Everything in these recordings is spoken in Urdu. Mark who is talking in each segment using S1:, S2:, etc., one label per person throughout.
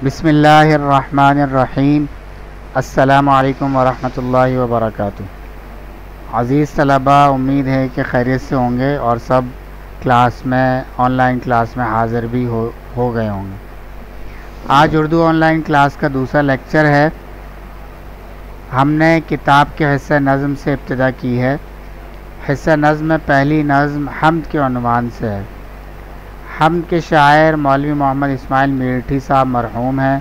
S1: بسم اللہ الرحمن الرحیم۔ السلام علیکم ورحمۃ اللہ وبرکاتہ۔ عزیز طلبہ، امید ہے کہ خیریت سے ہوں گے اور سب آن لائن کلاس میں حاضر بھی ہو گئے ہوں گے۔ آج اردو آن لائن کلاس کا دوسرا لیکچر ہے۔ ہم نے کتاب کے حصہ نظم سے ابتدا کی ہے۔ حصہ نظم میں پہلی نظم حمد کے عنوان سے ہے۔ حمد کے شاعر مولوی محمد اسماعیل میرٹھی صاحب مرحوم ہیں۔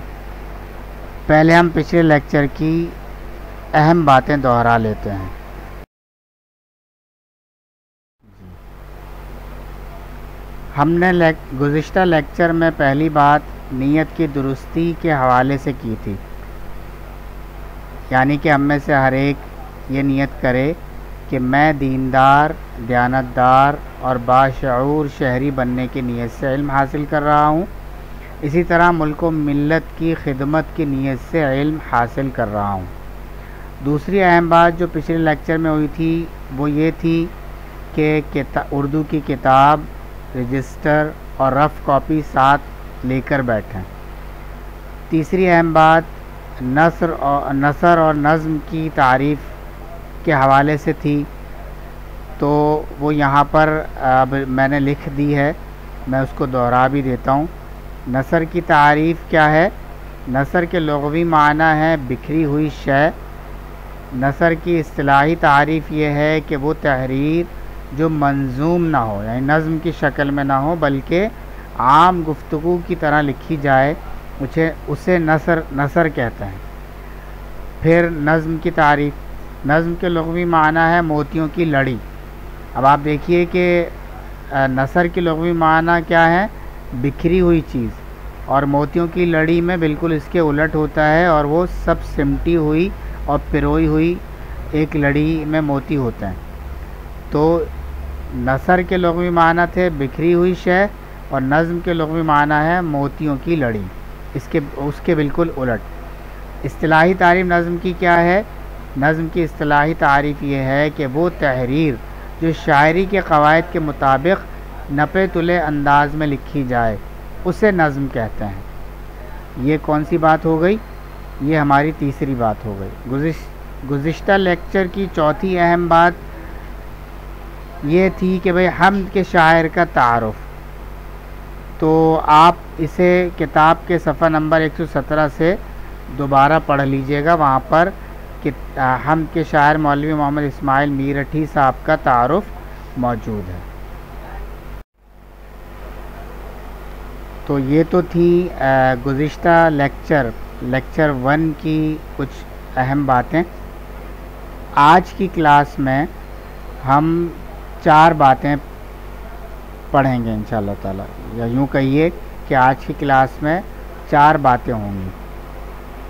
S1: پہلے ہم پچھلے لیکچر کی اہم باتیں دہرا لیتے ہیں۔ ہم نے گزشتہ لیکچر میں پہلی بات نیت کی درستی کے حوالے سے کی تھی، یعنی کہ ہم میں سے ہر ایک یہ نیت کرے کہ میں دیندار، دیانتدار اور باشعور شہری بننے کی نیت سے علم حاصل کر رہا ہوں۔ اسی طرح ملک و ملت کی خدمت کی نیت سے علم حاصل کر رہا ہوں۔ دوسری اہم بات جو پچھلے لیکچر میں ہوئی تھی وہ یہ تھی کہ اردو کی کتاب، رجسٹر اور رف کاپی ساتھ لے کر بیٹھیں۔ تیسری اہم بات نثر اور نظم کی تعریف کے حوالے سے تھی، تو وہ یہاں پر اب میں نے لکھ دی ہے، میں اس کو دوہرا بھی دیتا ہوں۔ نثر کی تعریف کیا ہے؟ نثر کے لغوی معنی ہے بکھری ہوئی شے۔ نثر کی اصطلاحی تعریف یہ ہے کہ وہ تحریر جو منظوم نہ ہو، یعنی نظم کی شکل میں نہ ہو بلکہ عام گفتگو کی طرح لکھی جائے، اسے نثر کہتے ہیں۔ پھر نظم کی تعریف، نظم کے لغوی معنی ہے موتیوں کی لڑی۔ اب آپ دیکھیے کہ نثر کی لغوی معنی کیا ہے؟ بکھری ہوئی چیز، اور موتیوں کی لڑی میں بالکل اس کے الٹ ہوتا ہے، اور وہ سب سمٹی ہوئی اور پروئی ہوئی ایک لڑی میں موتی ہوتے ہیں۔ تو نثر کے لغوی معنی تھے بکھری ہوئی شے، اور نظم کے لغوی معنی ہے موتیوں کی لڑی، اس کے بالکل الٹ۔ اصطلاحی تعریف نظم کی کیا ہے؟ نظم کی اصطلاحی تعریف یہ ہے کہ وہ تحریر جو شاعری کے قواعد کے مطابق نپے تلے انداز میں لکھی جائے، اسے نظم کہتے ہیں۔ یہ کون سی بات ہو گئی؟ یہ ہماری تیسری بات ہو گئی۔ گزشتہ لیکچر کی چوتھی اہم بات یہ تھی کہ بھئی حمد کے شاعر کا تعارف۔ تو آپ اسے کتاب کے صفحہ نمبر 117 سے دوبارہ پڑھ لیجئے گا، وہاں پر حمد کے شاعر مولوی محمد اسماعیل میرٹھی صاحب کا تعارف موجود ہے۔ تو یہ تو تھی گزشتہ لیکچر 1 کی کچھ اہم باتیں۔ آج کی کلاس میں ہم 4 باتیں پڑھیں گے انشاءاللہ تعالی، یا یوں کہیے کہ آج کی کلاس میں 4 باتیں ہوں گی۔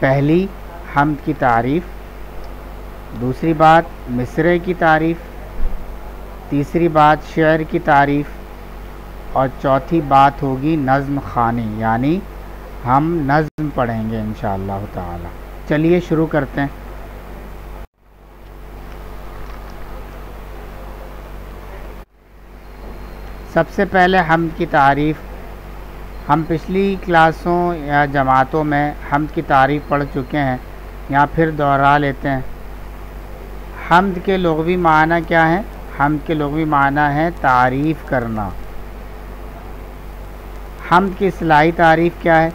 S1: پہلی حمد کی تعریف، دوسری بات مصرعے کی تعریف، تیسری بات شعر کی تعریف، اور چوتھی بات ہوگی نظم خوانی، یعنی ہم نظم پڑھیں گے انشاءاللہ تعالی۔ چلیے شروع کرتے ہیں۔ سب سے پہلے حمد کی تعریف، ہم پچھلی کلاسوں یا جماعتوں میں حمد کی تعریف پڑھ چکے ہیں، یا پھر دوہرا لیتے ہیں۔ حمد کے لغوی معنی کیا ہے؟ حمد کے لغوی معنی ہے تعریف کرنا۔ حمد کی اصطلاحی تعریف کیا ہے؟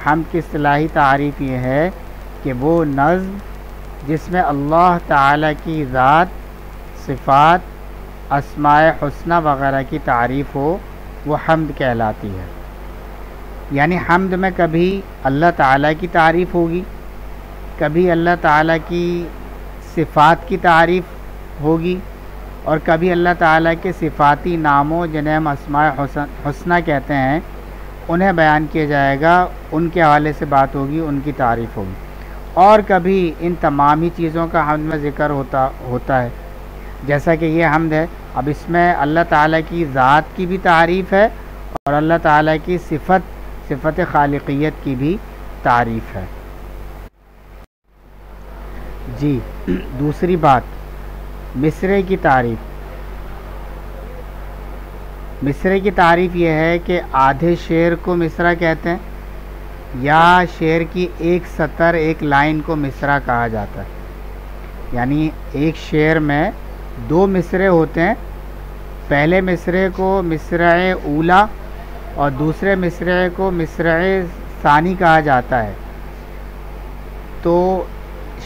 S1: حمد کی اصطلاحی تعریف یہ ہے کہ وہ نظم جس میں اللہ تعالیٰ کی ذات، صفات، اسماء حسنہ وغیرہ کی تعریف ہو، وہ حمد کہلاتی ہے۔ یعنی حمد میں کبھی اللہ تعالیٰ کی تعریف ہوگی، کبھی اللہ تعالیٰ کی صفات کی تعریف ہوگی، اور کبھی اللہ تعالیٰ کے صفاتی ناموں جنہیں ہم اسماء حسنہ کہتے ہیں انہیں بیان کیا جائے گا، ان کے حوالے سے بات ہوگی، ان کی تعریف ہوگی۔ اور کبھی ان تمام ہی چیزوں کا حمد میں ذکر ہوتا ہے، جیسا کہ یہ حمد ہے۔ اب اس میں اللہ تعالیٰ کی ذات کی بھی تعریف ہے، اور اللہ تعالیٰ کی صفت خالقیت کی بھی تعریف ہے۔ جی، دوسری بات مصرعے کی تعریف۔ مصرعے کی تعریف یہ ہے کہ آدھے شعر کو مصرعہ کہتے ہیں، یا شعر کی ایک سطر ایک لائن کو مصرع کہا جاتا ہے. یعنی ایک شعر میں دو مصرعے ہوتے ہیں، پہلے مصرعے کو مصرع اولا اور دوسرے مصرعے کو مصرع ثانی کہا جاتا ہے. تو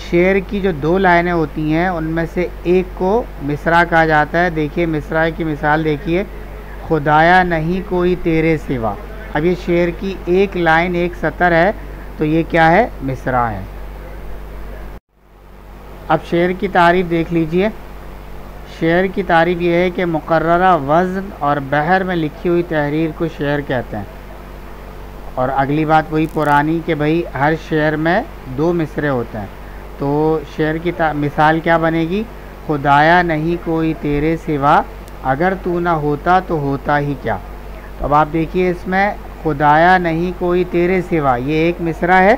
S1: شعر کی جو دو لائنیں ہوتی ہیں ان میں سے ایک کو مصرع کہا جاتا ہے. دیکھیے مصرع کی مثال دیکھیے، خدایا نہیں کوئی تیرے سوا. اب یہ شعر کی ایک لائن ایک سطر ہے تو یہ کیا ہے؟ مصرع ہے. اب شعر کی تعریف دیکھ لیجئے. شعر کی تعریف یہ ہے کہ مقررہ وزن اور بحر میں لکھی ہوئی تحریر کو شعر کہتے ہیں. اور اگلی بات وہی پرانی کہ بھئی ہر شعر میں دو مصرعے ہوتے ہیں. تو شعر کی مثال کیا بنے گی؟ خدایا نہیں کوئی تیرے سوا، اگر تو نہ ہوتا تو ہوتا ہی کیا. تو اب آپ دیکھیے اس میں خدایا نہیں کوئی تیرے سوا یہ ایک مصرع ہے،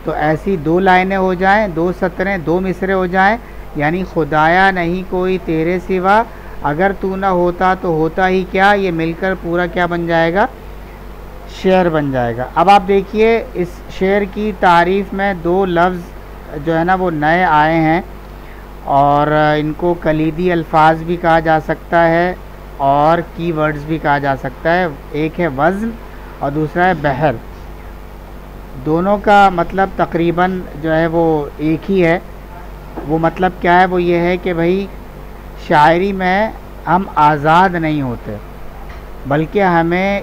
S1: تو ایسی دو لائنیں ہو جائیں، دو سطریں، دو مصرعے ہو جائیں. یعنی خدایا نہیں کوئی تیرے سوا، اگر تو نہ ہوتا تو ہوتا ہی کیا، یہ مل کر پورا کیا بن جائے گا؟ شعر بن جائے گا. اب آپ دیکھیے اس شعر کی تعریف میں دو لفظ جو ہے نا وہ نئے آئے ہیں، اور ان کو کلیدی الفاظ بھی کہا جا سکتا ہے اور کی ورڈز بھی کہا جا سکتا ہے. ایک ہے وزن اور دوسرا ہے بحر. دونوں کا مطلب تقریباً جو ہے وہ ایک ہی ہے. وہ مطلب کیا ہے؟ وہ یہ ہے کہ بھئی شاعری میں ہم آزاد نہیں ہوتے، بلکہ ہمیں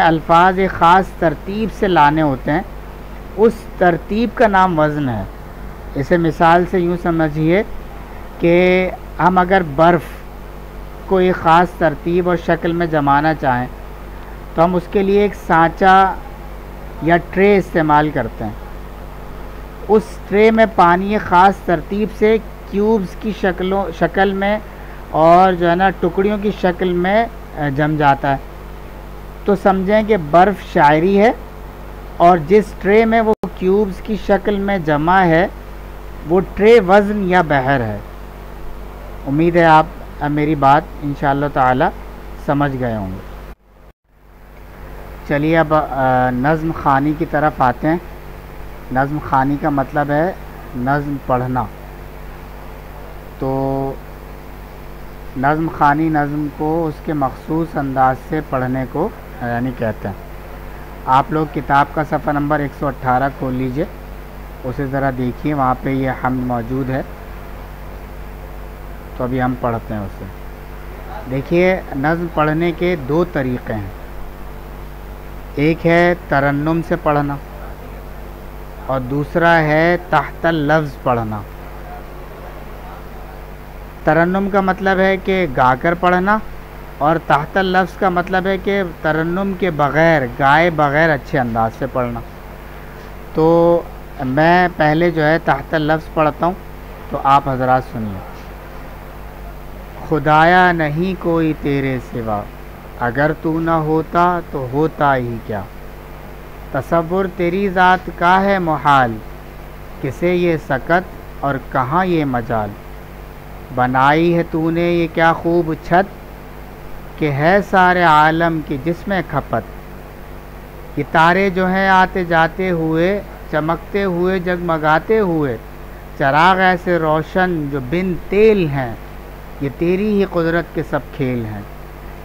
S1: الفاظ ایک خاص ترتیب سے لانے ہوتے ہیں. اس ترتیب کا نام وزن ہے. اسے مثال سے یوں سمجھیے کہ ہم اگر برف کو ایک خاص ترتیب اور شکل میں جمانا چاہیں تو ہم اس کے لیے ایک سانچہ یا ٹرے استعمال کرتے ہیں. اس ٹرے میں پانی ایک خاص ترتیب سے کیوبز کی شکل میں اور جو ہے نا ٹکڑیوں کی شکل میں جم جاتا ہے. تو سمجھیں کہ برف شاعری ہے، اور جس ٹرے میں وہ کیوبز کی شکل میں جمع ہے وہ ٹرے وزن یا بحر ہے. امید ہے آپ میری بات انشاءاللہ تعالی سمجھ گئے ہوں گے. چلیے اب نظم خوانی کی طرف آتے ہیں. نظم خوانی کا مطلب ہے نظم پڑھنا. تو نظم خوانی نظم کو اس کے مخصوص انداز سے پڑھنے کو یعنی کہتے ہیں. آپ لوگ کتاب کا صفحہ نمبر 118 کھول لیجئے، اسے ذرا دیکھیے، وہاں پہ یہ حمد موجود ہے. تو ابھی ہم پڑھتے ہیں اسے. دیکھیے نظم پڑھنے کے دو طریقے ہیں. ایک ہے ترنم سے پڑھنا اور دوسرا ہے تحت اللفظ پڑھنا. ترنم کا مطلب ہے کہ گا کر پڑھنا، اور تحت اللفظ کا مطلب ہے کہ ترنم کے بغیر، گائے بغیر اچھے انداز سے پڑھنا. تو میں پہلے جو ہے تحت اللفظ پڑھتا ہوں، تو آپ حضرات سنیے. خدایا نہیں کوئی تیرے سوا، اگر تو نہ ہوتا تو ہوتا ہی کیا. تصور تیری ذات کا ہے محال، کسے یہ سکت اور کہاں یہ مجال. بنائی ہے تو نے یہ کیا خوب چھت، کہ ہے سارے عالم کی جس میں کھپت. یہ تارے جو ہیں آتے جاتے ہوئے، چمکتے ہوئے جگمگاتے ہوئے، چراغ ایسے روشن جو بن تیل ہیں، یہ تیری ہی قدرت کے سب کھیل ہیں.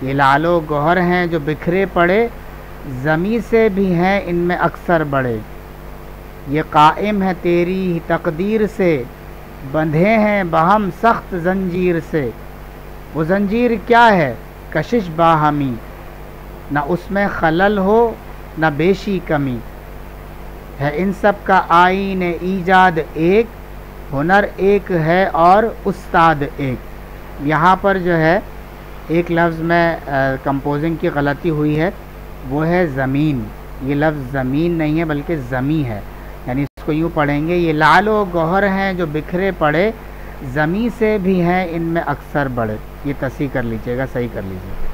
S1: یہ لال و گوہر ہیں جو بکھرے پڑے، زمیں سے بھی ہیں ان میں اکثر بڑے. یہ قائم ہے تیری ہی تقدیر سے، بندھے ہیں بہم سخت زنجیر سے. وہ زنجیر کیا ہے؟ کشش باہمی، نہ اس میں خلل ہو نہ بیشی کمی. ہے ان سب کا آئین ایجاد ایک، ہنر ایک ہے اور استاد ایک. یہاں پر جو ہے ایک لفظ میں کمپوزنگ کی غلطی ہوئی ہے، وہ ہے زمین. یہ لفظ زمین نہیں ہے بلکہ زمیں ہے. یعنی اس کو یوں پڑھیں گے، یہ لال و گوہر ہیں جو بکھرے پڑے، زمیں سے بھی ہیں ان میں اکثر بڑے. یہ تصحیح کر لیجیے گا، صحیح کر لیجیے.